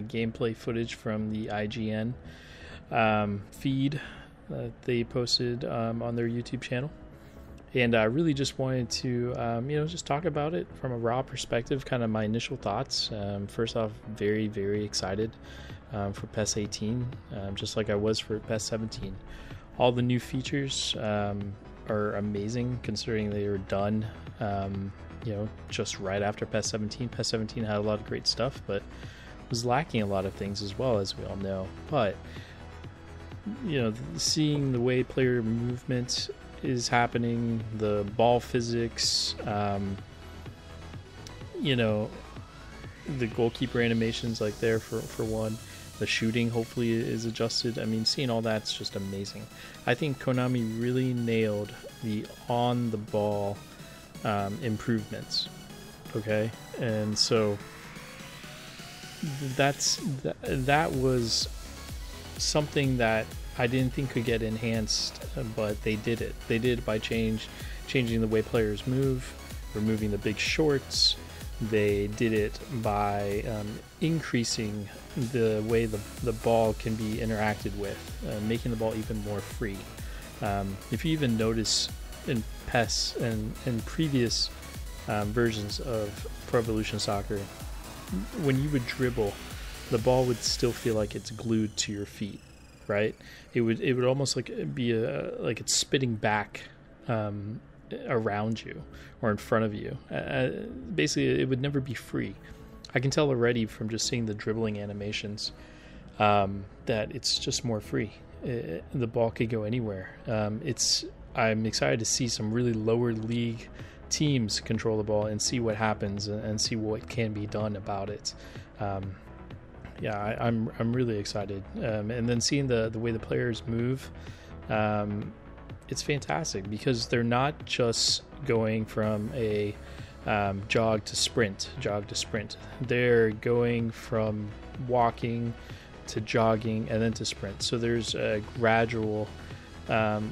gameplay footage from the IGN feed that they posted on their YouTube channel. And I really just wanted to, just talk about it from a raw perspective, kind of my initial thoughts. First off, very, very excited for PES 18, just like I was for PES 17. All the new features are amazing, considering they were done, just right after PES 17. PES 17 had a lot of great stuff, but was lacking a lot of things as well, as we all know. But, seeing the way player movement is happening, the ball physics, the goalkeeper animations like there for one, the shooting hopefully is adjusted. I mean, seeing all that's just amazing. I think Konami really nailed the on the ball improvements. Okay, and so that was something that I didn't think could get enhanced, but they did it. They did it by changing the way players move, removing the big shorts. They did it by increasing the way the ball can be interacted with, making the ball even more free. If you even notice in PES and previous versions of Pro Evolution Soccer, when you would dribble, the ball would still feel like it's glued to your feet. Right, it would almost be like it's spitting back around you or in front of you. Basically, it would never be free. I can tell already from just seeing the dribbling animations that it's just more free. The ball could go anywhere. I'm excited to see some really lower league teams control the ball and see what happens and see what can be done about it. I'm really excited, and then seeing the way the players move, it's fantastic because they're not just going from a jog to sprint. They're going from walking to jogging and then to sprint. So there's a gradual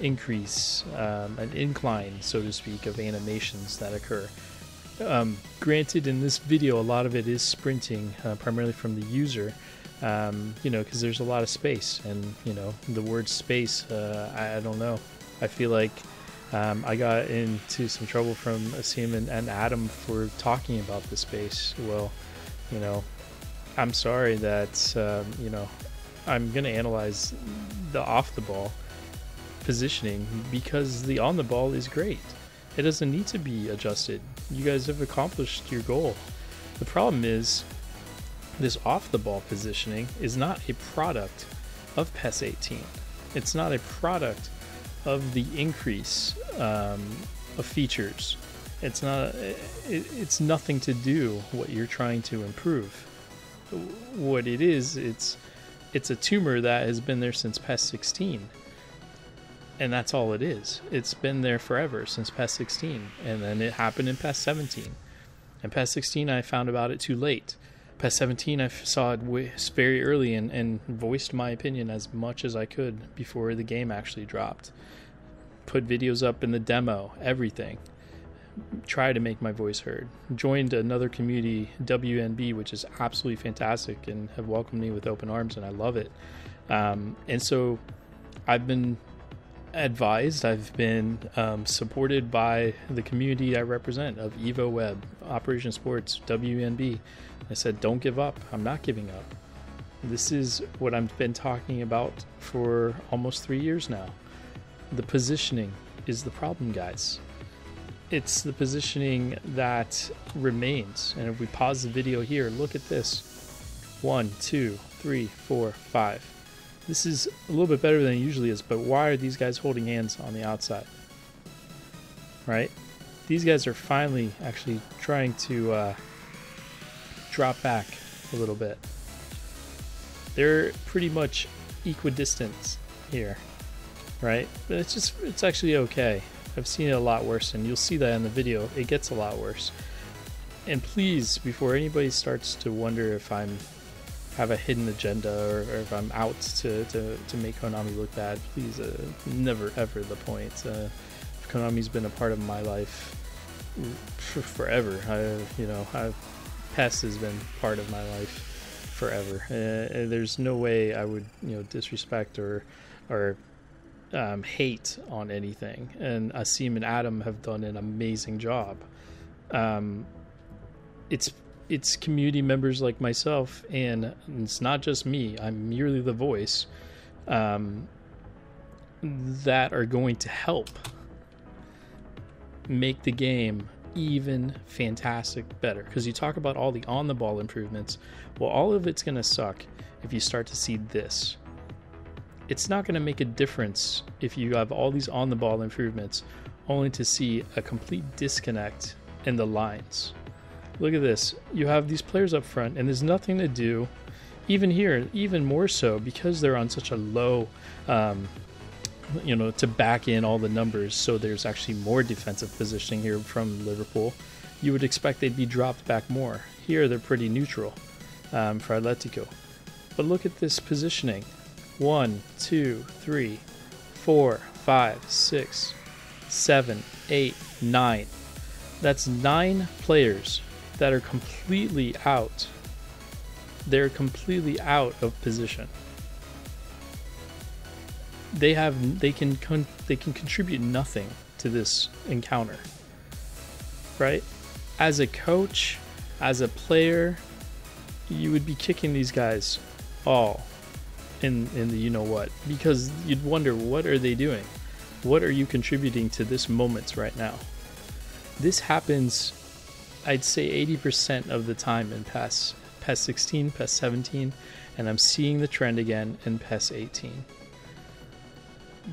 increase, an incline, so to speak, of animations that occur. Granted, in this video, a lot of it is sprinting, primarily from the user, because there's a lot of space, and the word space, I don't know. I feel like I got into some trouble from Asim and Adam for talking about the space. Well, I'm sorry that I'm gonna analyze the off the ball positioning because the on the ball is great. It doesn't need to be adjusted. You guys have accomplished your goal. The problem is this off-the-ball positioning is not a product of PES 18. It's not a product of the increase of features. It's nothing to do what you're trying to improve. What it is, it's a tumor that has been there since PES 16. And that's all it is. It's been there forever, since PES 16. And then it happened in PES 17. And PES 16, I found about it too late. PES 17, I saw it very early and voiced my opinion as much as I could before the game actually dropped. Put videos up in the demo, everything. Try to make my voice heard. Joined another community, WNB, which is absolutely fantastic and have welcomed me with open arms, and I love it. And so I've been advised, I've been supported by the community I represent of Evo Web, Operation Sports, WNB. I said, don't give up. I'm not giving up. This is what I've been talking about for almost 3 years now. The positioning is the problem, guys. It's the positioning that remains. And if we pause the video here, look at this. 1, 2, 3, 4, 5. This is a little bit better than it usually is, but why are these guys holding hands on the outside? Right? These guys are finally actually trying to drop back a little bit. They're pretty much equidistant here, right? But it's actually okay. I've seen it a lot worse, and you'll see that in the video. It gets a lot worse. And please, before anybody starts to wonder if I'm have a hidden agenda or if I'm out to make Konami look bad, please, never ever the point. Konami's been a part of my life forever. PES has been part of my life forever. There's no way I would disrespect or hate on anything. And Asim and Adam have done an amazing job. It's community members like myself, and it's not just me. I'm merely the voice, that are going to help make the game even fantastic better. Because you talk about all the on the ball improvements, well, all of it's going to suck if you start to see this. It's not going to make a difference if you have all these on the ball improvements only to see a complete disconnect in the lines. Look at this. You have these players up front, and there's nothing to do. Even here, even more so, because they're on such a low, to back in all the numbers, so there's actually more defensive positioning here from Liverpool. You would expect they'd be dropped back more. Here, they're pretty neutral for Atletico. But look at this positioning. 1, 2, 3, 4, 5, 6, 7, 8, 9. That's 9 players that are completely out. They're completely out of position. They can contribute nothing to this encounter, right? As a coach, as a player, you would be kicking these guys all in the what, because you'd wonder, what are they doing? What are you contributing to this moment right now? This happens, I'd say 80% of the time in PES 16, PES 17, and I'm seeing the trend again in PES 18.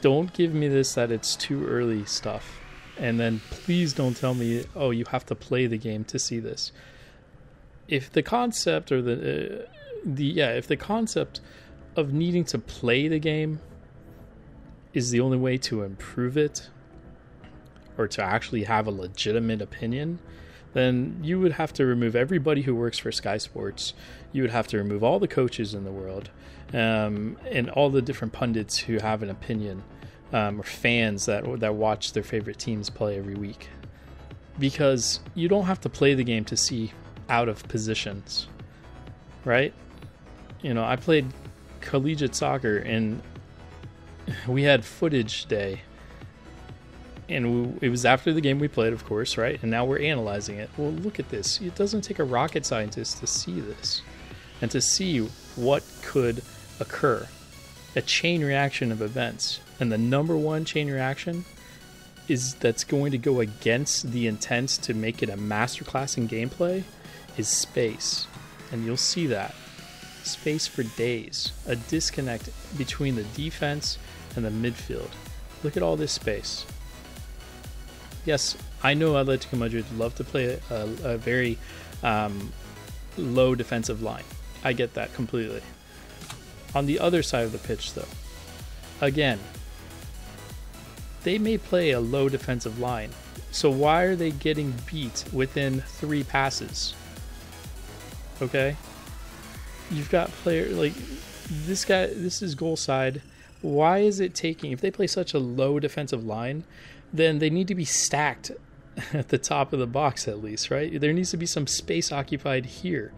Don't give me this that it's too early stuff, and then please don't tell me, oh, you have to play the game to see this. If the concept or if the concept of needing to play the game is the only way to improve it, or to actually have a legitimate opinion, then you would have to remove everybody who works for Sky Sports. You would have to remove all the coaches in the world, and all the different pundits who have an opinion, or fans that watch their favorite teams play every week. Because you don't have to play the game to see out of positions, right? I played collegiate soccer, and we had footage day. And it was after the game we played, of course, right? And now we're analyzing it. Well, look at this. It doesn't take a rocket scientist to see this and to see what could occur. A chain reaction of events. And the number one chain reaction that's going to go against the intent to make it a masterclass in gameplay is space. And you'll see that. Space for days. A disconnect between the defense and the midfield. Look at all this space. Yes, I know Atletico Madrid love to play a very low defensive line. I get that completely. On the other side of the pitch, though, again, they may play a low defensive line. So why are they getting beat within 3 passes? Okay? You've got player like this guy, this is goal side. Why is it taking, if they play such a low defensive line, then they need to be stacked at the top of the box at least, right? There needs to be some space occupied here.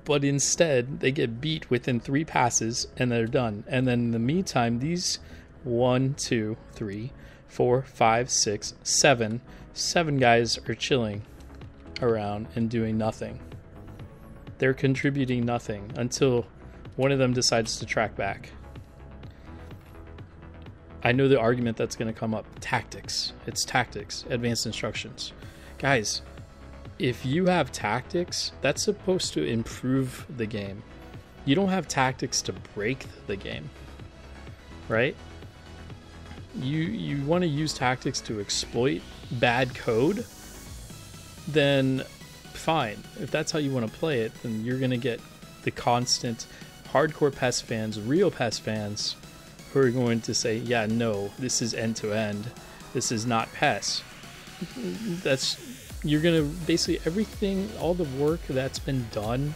But instead, they get beat within 3 passes and they're done. And then in the meantime, these 1, 2, 3, 4, 5, 6, 7 guys are chilling around and doing nothing. They're contributing nothing until one of them decides to track back. I know the argument that's going to come up. Tactics. It's tactics. Advanced instructions. Guys, if you have tactics, that's supposed to improve the game. You don't have tactics to break the game. Right? You want to use tactics to exploit bad code? Then fine. If that's how you want to play it, then you're going to get the constant hardcore PES fans, real PES fans, who are going to say, yeah, no, this is end-to-end. This is not PES. You're going to basically everything, all the work that's been done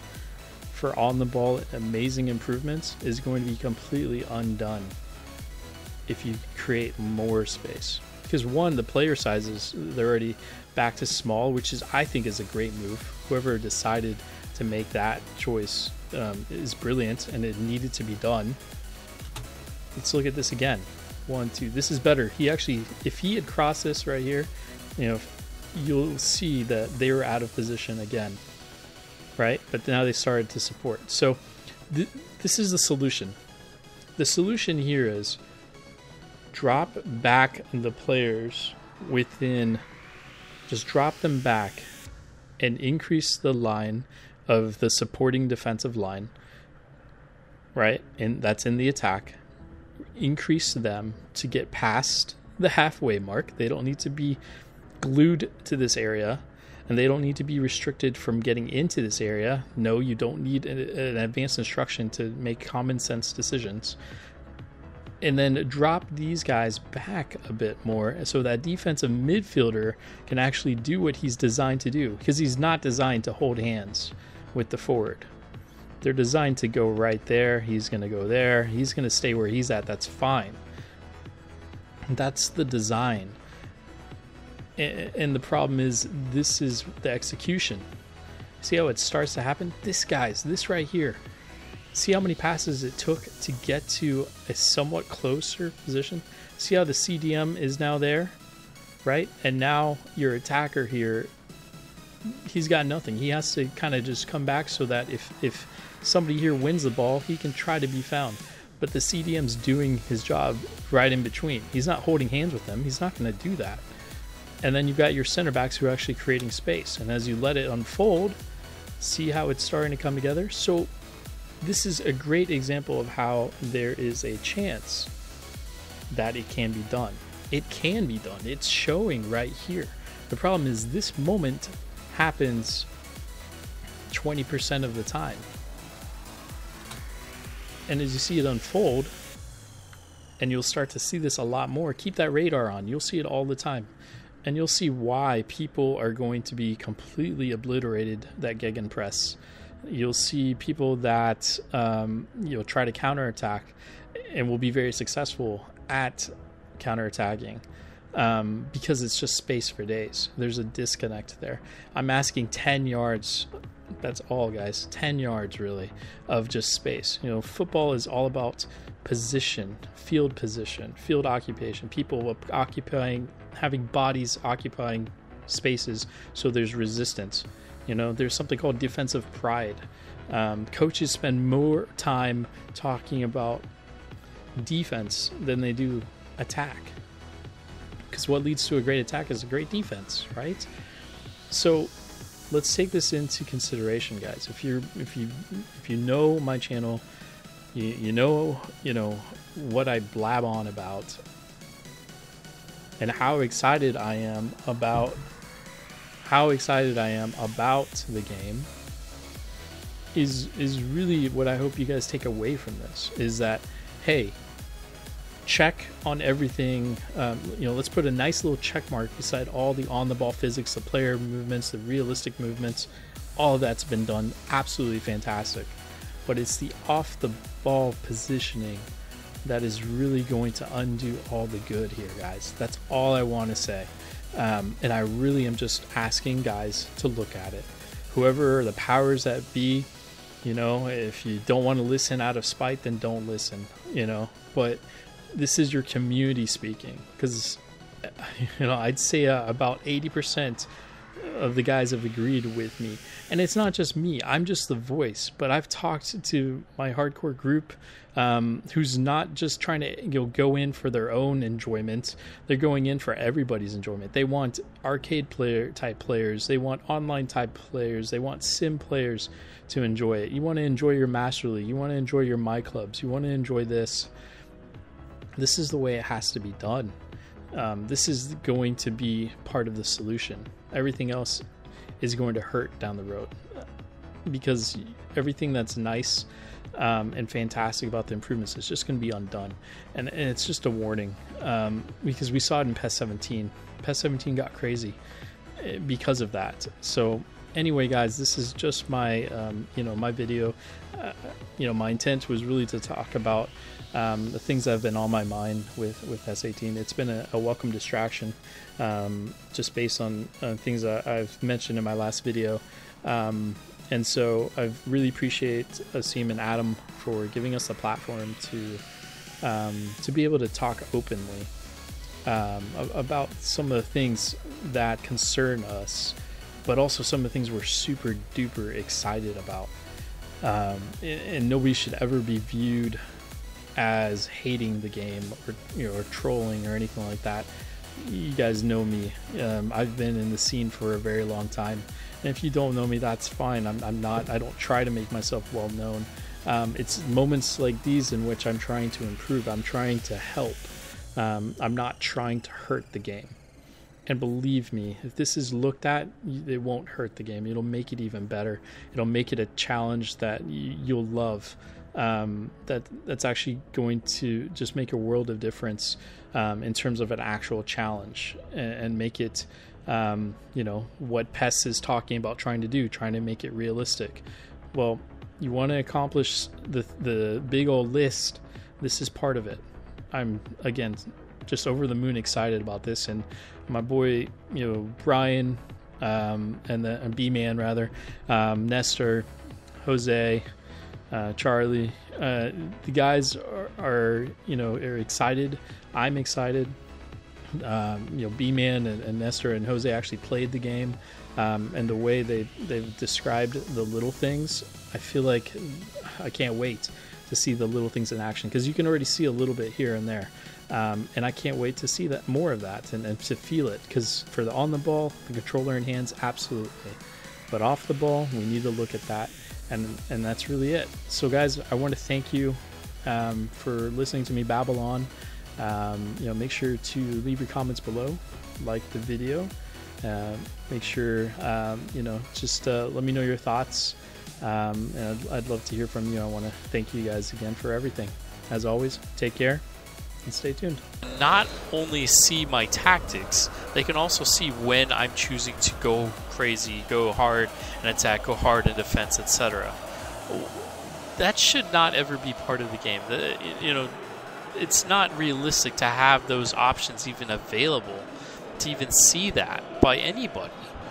for on-the-ball amazing improvements is going to be completely undone if you create more space. Because one, the player sizes, they're already back to small, which I think is a great move. Whoever decided to make that choice is brilliant, and it needed to be done. Let's look at this again. 1, 2. This is better. He actually, if he had crossed this right here, you'll see that they were out of position again, right? But now they started to support. So this is the solution. The solution here is drop back the players within, just drop them back and increase the line of the supporting defensive line, right? And that's in the attack. Increase them to get past the halfway mark. They don't need to be glued to this area, and they don't need to be restricted from getting into this area. No, you don't need an advanced instruction to make common sense decisions. And then drop these guys back a bit more so that defensive midfielder can actually do what he's designed to do, because he's not designed to hold hands with the forward. They're designed to go right there. He's going to go there. He's going to stay where he's at. That's fine. That's the design. And the problem is, this is the execution. See how it starts to happen? This right here. See how many passes it took to get to a somewhat closer position? See how the CDM is now there, right? And now your attacker here, he's got nothing. He has to kind of just come back so that if somebody here wins the ball, he can try to be found. But the CDM's doing his job right in between. He's not holding hands with them. He's not going to do that. And then you've got your center backs who are actually creating space. And as you let it unfold, see how it's starting to come together? So this is a great example of how there is a chance that it can be done. It can be done. It's showing right here. The problem is this moment happens 20% of the time. And as you see it unfold, and you'll start to see this a lot more, keep that radar on. You'll see it all the time. And you'll see why people are going to be completely obliterated that gegenpress. You'll see people that try to counterattack and will be very successful at counterattacking because it's just space for days. There's a disconnect there. I'm asking 10 yards. That's all, guys. 10 yards, really, of just space. Football is all about position, field occupation, people having bodies occupying spaces, so there's resistance. There's something called defensive pride. Coaches spend more time talking about defense than they do attack, because what leads to a great attack is a great defense, right? So let's take this into consideration, guys. If you know my channel, you know what I blab on about and how excited I am about the game is really what I hope you guys take away from this, is that, hey, check on everything. Let's put a nice little check mark beside all the on-the-ball physics, the player movements, the realistic movements. All of that's been done absolutely fantastic. But it's the off-the-ball positioning that is really going to undo all the good here, guys. That's all I want to say. And I really am just asking guys to look at it. Whoever the powers that be, if you don't want to listen out of spite, then don't listen, But this is your community speaking, because, I'd say about 80% of the guys have agreed with me. And it's not just me. I'm just the voice. But I've talked to my hardcore group who's not just trying to go in for their own enjoyment. They're going in for everybody's enjoyment. They want arcade type players. They want online type players. They want sim players to enjoy it. You want to enjoy your Master League. You want to enjoy your My Clubs. You want to enjoy this. This is the way it has to be done. This is going to be part of the solution. Everything else is going to hurt down the road, because everything that's nice and fantastic about the improvements is just going to be undone. And it's just a warning, because we saw it in PES 17. PES 17 got crazy because of that. So anyway, guys, this is just my my video. My intent was really to talk about the things that have been on my mind with PES 18. It's been a welcome distraction, just based on things that I've mentioned in my last video. And so I really appreciate Asim and Adam for giving us a platform to be able to talk openly about some of the things that concern us, but also some of the things we're super duper excited about. And nobody should ever be viewed as hating the game or trolling or anything like that. You guys know me. I've been in the scene for a very long time, and if you don't know me, that's fine. I don't try to make myself well known. It's moments like these in which I'm trying to improve. I'm trying to help. I'm not trying to hurt the game. And believe me, if this is looked at, it won't hurt the game. It'll make it even better. It'll make it a challenge that you'll love. That's actually going to just make a world of difference in terms of an actual challenge, and make it, what PES is talking about trying to do, trying to make it realistic. Well, you want to accomplish the big old list. This is part of it. I'm, again, just over the moon excited about this, and my boy, Brian, and B-Man rather, Nestor, Jose, Charlie, the guys are excited. I'm excited. B-Man and Nestor and Jose actually played the game, and the way they've described the little things, I feel like I can't wait to see the little things in action, because you can already see a little bit here and there, and I can't wait to see that more of that and to feel it, because for the on the ball, the controller in hands, absolutely, but off the ball, we need to look at that, and that's really it. So guys, I want to thank you for listening to me babble on. Make sure to leave your comments below, like the video, make sure just let me know your thoughts. And I'd love to hear from you. I want to thank you guys again for everything. As always, take care and stay tuned. Not only see my tactics, they can also see when I'm choosing to go crazy, go hard in attack, go hard in defense, etc. That should not ever be part of the game. It's not realistic to have those options even available, to even see that by anybody.